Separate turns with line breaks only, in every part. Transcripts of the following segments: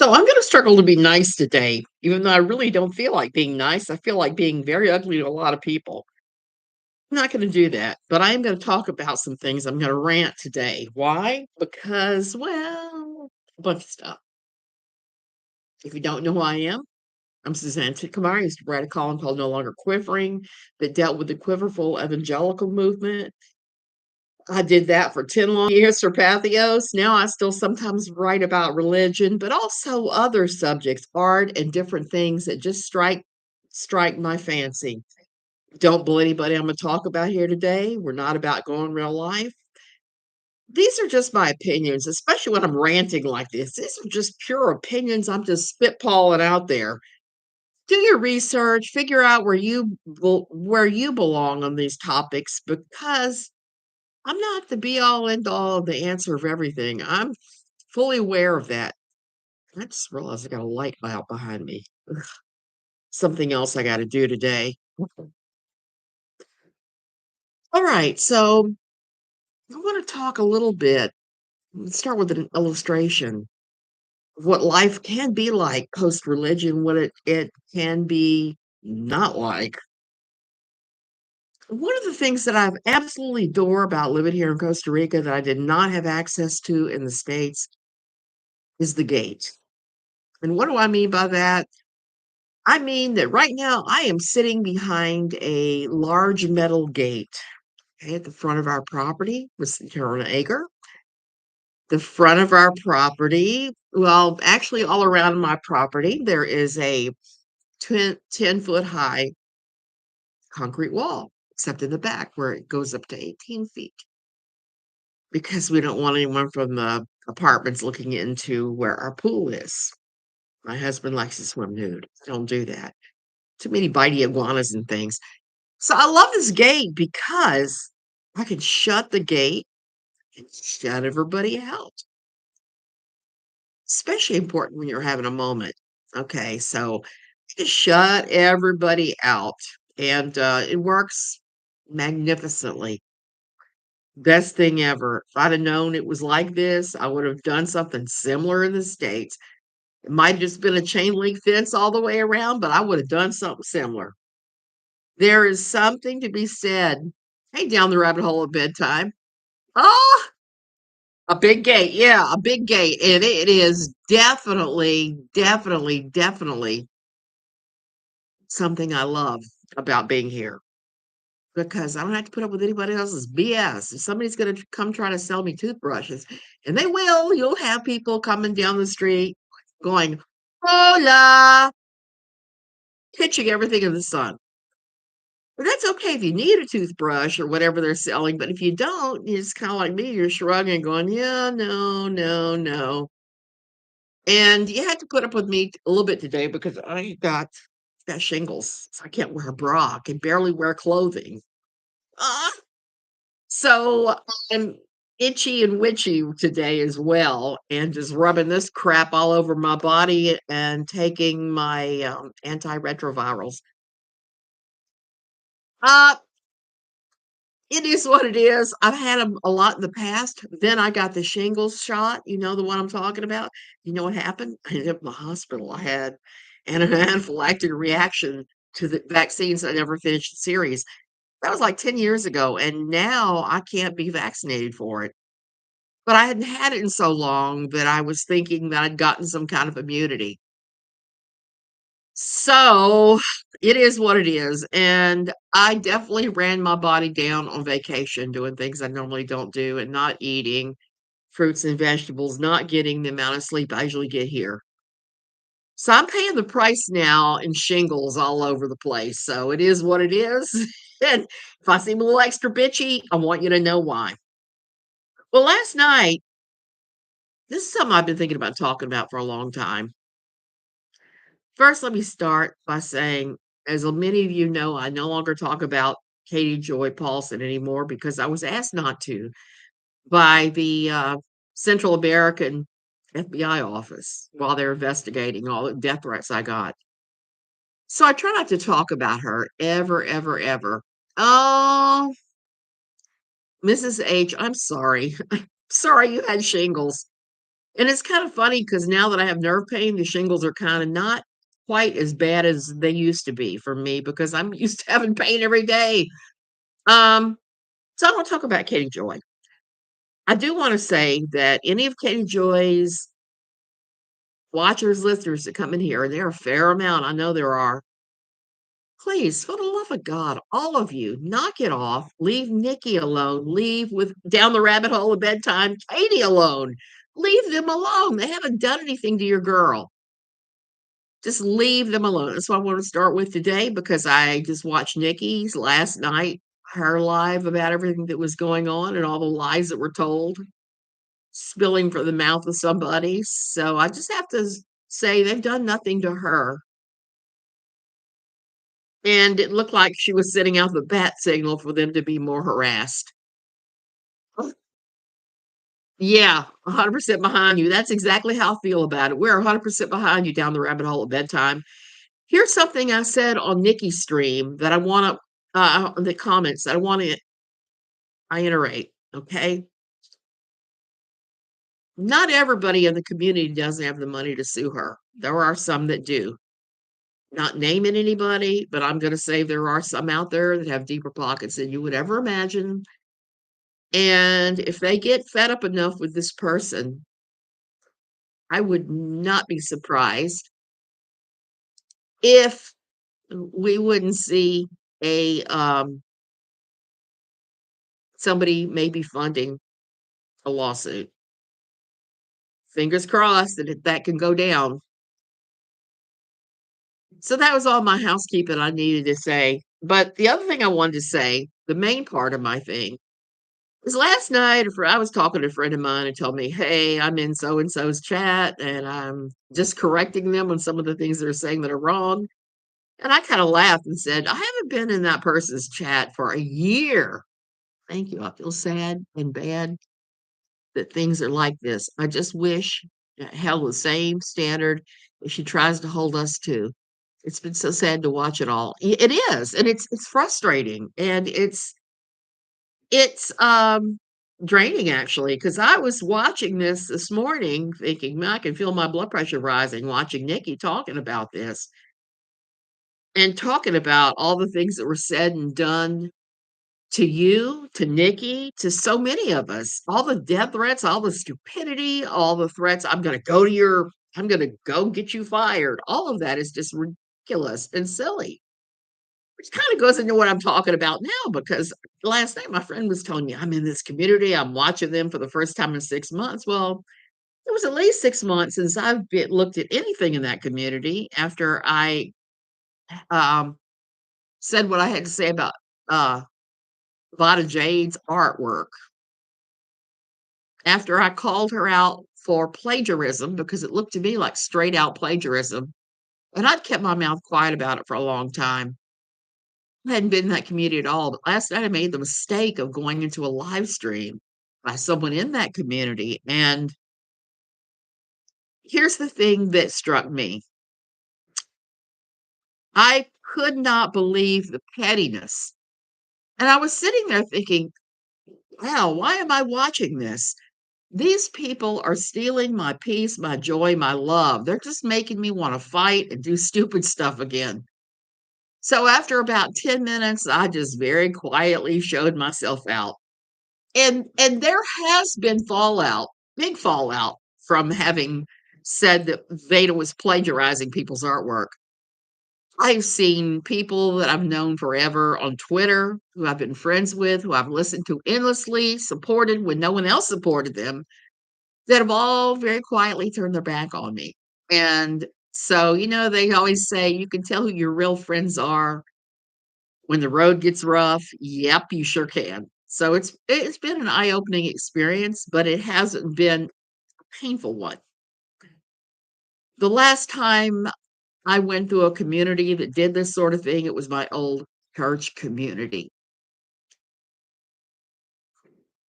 So I'm going to struggle to be nice today, even though I really don't feel like being nice. I feel like being very ugly to a lot of people. I'm not going to do that, but I am going to talk about some things. I'm going to rant today. Why? Because, well, a bunch of stuff. If you don't know who I am, I'm Suzanne Titkamar. I used to write a column called No Longer Quivering that dealt with the quiverful evangelical movement. I did that for 10 long years for Pathos. Now I still sometimes write about religion, but also other subjects, art and different things that just strike my fancy. Don't believe anybody I'm going to talk about here today. We're not about going real life. These are just my opinions, especially when I'm ranting like this. These are just pure opinions. I'm just spitballing out there. Do your research, figure out where you belong on these topics because I'm not the be all end all, the answer of everything. I'm fully aware of that. I just realized I got a light out behind me. Something else I got to do today. All right, so I want to talk a little bit. Let's start with an illustration of what life can be like post religion, what it can be not like. One of the things that I've absolutely adore about living here in Costa Rica that I did not have access to in the States is the gate. And what do I mean by that? I mean that right now I am sitting behind a large metal gate, okay, at the front of our property. We're sitting here on an acre. The front of our property, well, actually, all around my property, there is a 10-foot high concrete wall, except in the back where it goes up to 18 feet because we don't want anyone from the apartments looking into where our pool is. My husband likes to swim nude. Don't do that. Too many bitey iguanas and things. So I love this gate because I can shut the gate and shut everybody out. Especially important when you're having a moment. Okay, so you just shut everybody out, and it works magnificently. Best thing ever. If I'd have known it was like this, I would have done something similar in the States. It might have just been a chain link fence all the way around, but I would have done something similar. There is something to be said. Hey, down the rabbit hole at bedtime. Oh, a big gate. Yeah, a big gate. And it is definitely something I love about being here because I don't have to put up with anybody else's BS. If somebody's going to come try to sell me toothbrushes, and they will, you'll have people coming down the street going, hola, pitching everything in the sun. But that's okay if you need a toothbrush or whatever they're selling, but if you don't, you're just kinda like me, you're shrugging going, "Yeah, no, no, no." And you had to put up with me a little bit today because I got shingles, so I can't wear a bra, I can barely wear clothing. Ah! So, I'm itchy and witchy today as well, and just rubbing this crap all over my body and taking my, antiretrovirals. Uh It is what it is. I've had them a lot in the past. Then I got the shingles shot, you know, the one I'm talking about. You know what happened? I ended up in the hospital. I had an anaphylactic reaction to the vaccines. I never finished the series. That was like 10 years ago, and now I can't be vaccinated for it. But I hadn't had it in so long that I was thinking that I'd gotten some kind of immunity. So, it is what it is, and I definitely ran my body down on vacation, doing things I normally don't do, and not eating fruits and vegetables, not getting the amount of sleep I usually get here. So, I'm paying the price now in shingles all over the place, so it is what it is, and if I seem a little extra bitchy, I want you to know why. Well, last night this is something I've been thinking about talking about for a long time. First, let me start by saying, as many of you know, I no longer talk about Katie Joy Paulson anymore because I was asked not to by the Central American FBI office while they're investigating all the death threats I got. So I try not to talk about her ever, ever, ever. Oh, Mrs. H, I'm sorry. Sorry you had shingles. And it's kind of funny because now that I have nerve pain, the shingles are kinda not quite as bad as they used to be for me because I'm used to having pain every day. Um, so I wanna talk about Katie Joy. I do wanna say that any of Katie Joy's watchers, listeners that come in here, and there are a fair amount, I know there are, please, for the love of God, all of you, knock it off. Leave Nikki alone. Leave with down the rabbit hole of bedtime, Katie alone. Leave them alone. They haven't done anything to your girl. Just leave them alone. That's what I want to start with today because I just watched Nikki's last night, her live about everything that was going on and all the lies that were told, spilling from the mouth of somebody. So I just have to say they've done nothing to her. And it looked like she was sending out the bat signal for them to be more harassed. Yeah, 100% behind you. That's exactly how I feel about it. We're 100% behind you down the rabbit hole at bedtime. Here's something I said on Nikki's stream that I wanna the comments that I wanna iterate, okay? Not everybody in the community doesn't have the money to sue her. There are some that do. Not naming anybody, but I'm gonna say there are some out there that have deeper pockets than you would ever imagine. And if they get fed up enough with this person, I would not be surprised if we wouldn't see a somebody maybe funding a lawsuit. Fingers crossed that that can go down. So that was all my housekeeping I needed to say. But the other thing I wanted to say, the main part of my thing, is last night I was talking to a friend of mine and told me, "Hey, I'm in so and so's chat and I'm just correcting them on some of the things they're saying that are wrong." And I kinda laughed and said, "I haven't been in that person's chat for a year. Thank you. I feel sad and bad that things are like this. I just wish it held the same standard that she tries to hold us to." It's been so sad to watch it all. It is, and it's frustrating, and it's draining actually, because I was watching this morning thinking, "Man, I can feel my blood pressure rising watching Nikki talking about this." And talking about all the things that were said and done to you, to Nikki, to so many of us, all the death threats, all the stupidity, all the threats, I'm gonna go get you fired." All of that is just ridiculous and silly, which kinda goes into what I'm talking about now because last night my friend was telling me, "I'm in this community, I'm watching them for the first time in 6 months." Well, it was at least 6 months since I've been looked at anything in that community after I, um, said what I had to say about, uh, Vada Jade's artwork. After I called her out for plagiarism because it looked to me like straight out plagiarism, and I'd kept my mouth quiet about it for a long time. I hadn't been in that community at all, but last night I made the mistake of going into a live stream by someone in that community, and here's the thing that struck me. I could not believe the pettiness, and I was sitting there thinking, "Wow, why am I watching this? These people are stealing my peace, my joy, my love. They're just making me wanna fight and do stupid stuff again." So after about 10 minutes, I just very quietly showed myself out. And there has been fallout, big fallout from having said that Veda was plagiarizing people's artwork. I've seen people that I've known forever on Twitter, who I've been friends with, who I've listened to endlessly, supported when no one else supported them, that have all very quietly turned their back on me. And so, they always say you can tell who your real friends are when the road gets rough. Yep, you sure can. So it's been an eye-opening experience, but it hasn't been a painful one. The last time I went through a community that did this sort of thing, it was my old church community.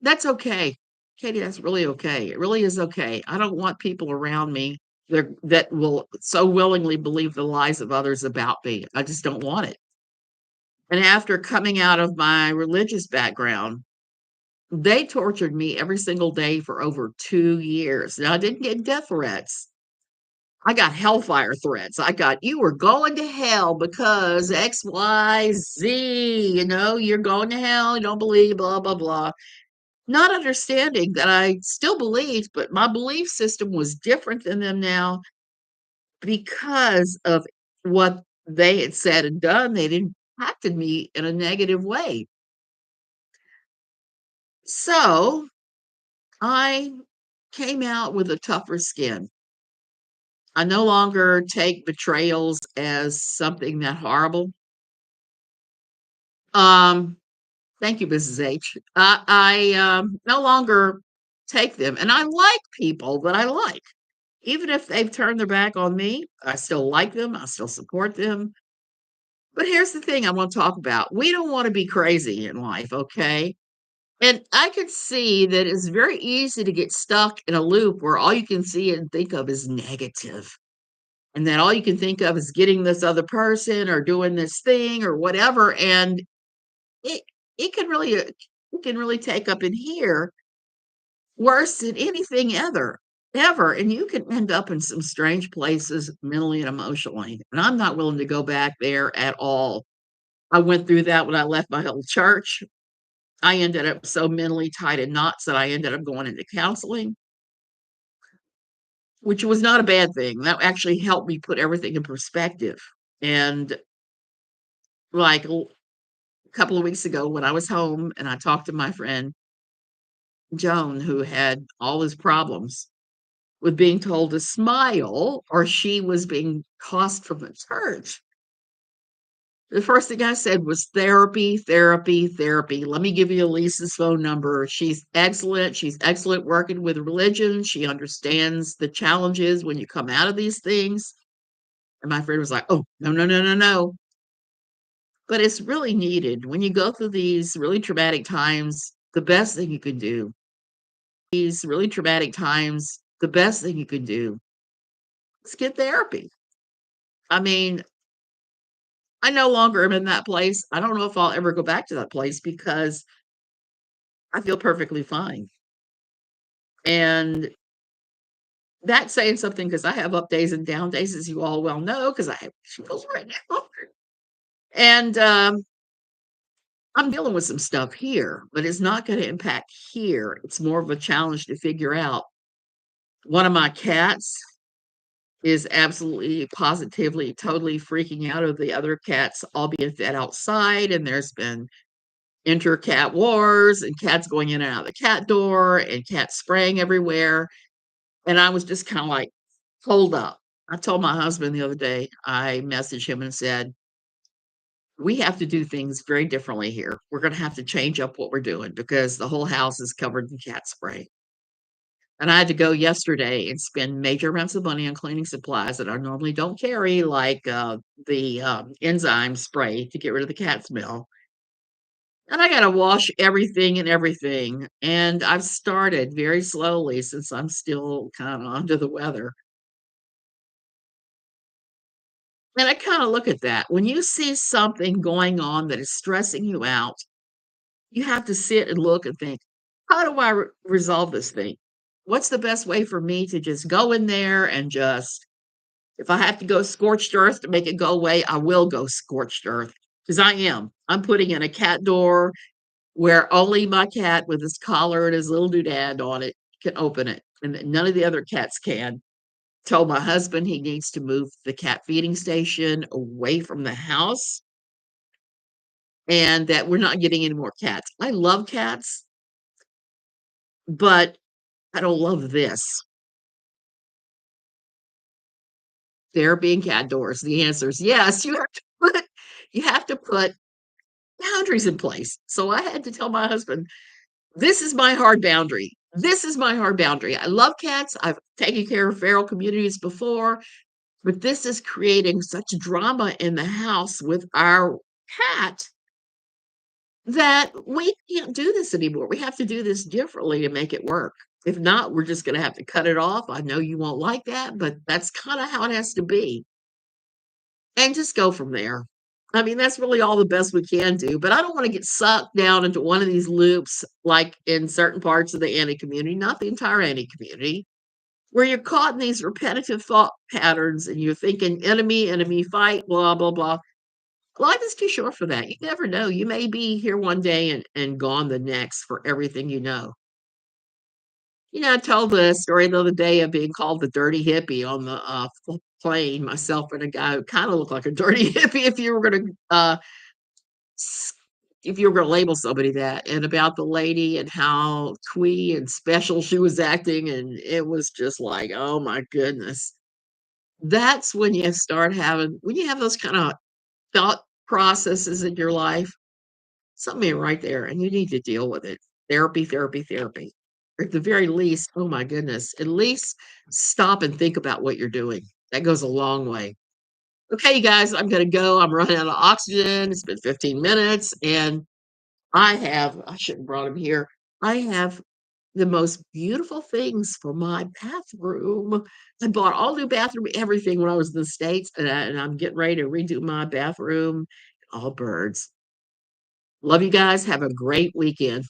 That's okay. Katie, that's really okay. It really is okay. I don't want people around me that will so willingly believe the lies of others about me. I just don't want it. And after coming out of my religious background, They tortured me every single day for over 2 years. Now, I didn't get death threats. I got hellfire threats. I got, "You were going to hell because XYZ, you're going to hell, you don't believe, blah, blah, blah." Not understanding that I still believed, but my belief system was different than them now because of what they had said and done. They'd impacted me in a negative way. So, I came out with a tougher skin. I no longer take betrayals as something that horrible. Um, Thank you, Mrs. H. No longer take them, and I like people that I like. Even if they've turned their back on me, I still like them, I still support them. But here's the thing I want to talk about. We don't want to be crazy in life, okay? And I could see that it's very easy to get stuck in a loop where all you can see and think of is negative. And then all you can think of is getting this other person or doing this thing or whatever. And it it can really it can really take up in here worse than anything ever. And you can end up in some strange places mentally and emotionally. And I'm not willing to go back there at all. I went through that when I left my whole church. I ended up so mentally tied in knots that I ended up going into counseling, which was not a bad thing. That actually helped me put everything in perspective. And like a couple of weeks ago when I was home and I talked to my friend Joan, who had all his problems with being told to smile or she was being tossed from the church. The first thing I said was therapy, therapy, therapy. Let me give you Lisa's phone number. She's excellent. She's excellent working with religion. She understands the challenges when you come out of these things. And my friend was like, "Oh, no, no, no, no, no." But it's really needed when you go through these really traumatic times. The best thing you can do, these really traumatic times, the best thing you can do is get therapy. I mean, I no longer am in that place. I don't know if I'll ever go back to that place because I feel perfectly fine. And that's saying something because I have up days and down days, as you all well know, because I have shingles right now. And I'm dealing with some stuff here, but it's not going to impact here. It's more of a challenge to figure out. One of my cats is absolutely, positively, totally freaking out of the other cats all being fed outside. And there's been inter-cat wars and cats going in and out of the cat door and cats spraying everywhere. And I was just kind of like, hold up. I told my husband the other day, I messaged him and said, we have to do things very differently here. We're going to have to change up what we're doing because the whole house is covered in cat spray. And I had to go yesterday and spend major amounts of money on cleaning supplies that I normally don't carry, like the enzyme spray to get rid of the cat smell. And I gotta wash everything and everything, and I've started very slowly since I'm still kinda under the weather, and I kinda look at that. When you see something going on that is stressing you out, you have to sit and look and think, "How do I resolve this thing? What's the best way for me to just go in there and just if I have to go scorched earth to make it go away, I will go scorched earth because I am. I'm putting in a cat door where only my cat with his collar and his little doodad on it can open it, and that none of the other cats can. Told my husband he needs to move the cat feeding station away from the house and that we're not getting any more cats. I love cats, but I don't love this. Therapy and cat doors. The answer is yes. You have to put boundaries in place. So I had to tell my husband, this is my hard boundary. This is my hard boundary. I love cats. I've taken care of feral communities before, but this is creating such drama in the house with our cat that we can't do this anymore. We have to do this differently to make it work. If not, we're just going to have to cut it off. I know you won't like that, but that's kind of how it has to be. And just go from there. I mean, that's really all the best we can do, but I don't wanna get sucked down into one of these loops, like, in certain parts of the anti community, not the entire anti community, where you're caught in these repetitive thought patterns and you're thinking enemy, enemy, fight, blah, blah, blah. Life is too short for that. You never know. You may be here one day and gone the next for everything you know. I told the story the other day of being called the dirty hippie on the, plane, myself and a guy who kinda looked like a dirty hippie if you were gonna, s if you were gonna label somebody that, and about the lady and how twee and special she was acting, and it was just like, "Oh my goodness." That's when you start having when you have those kinda thought processes in your life, something ain't right there, and you need to deal with it. Therapy, therapy, therapy. Or at the very least, oh my goodness, at least stop and think about what you're doing. That goes a long way. Okay, you guys, I'm gonna go. I'm running out of oxygen. It's been 15 minutes, and I shouldn't have brought him here. I have the most beautiful things for my bathroom. I bought all new bathroom everything when I was in the States, and I'm getting ready to redo my bathroom. All birds. Love you guys. Have a great weekend.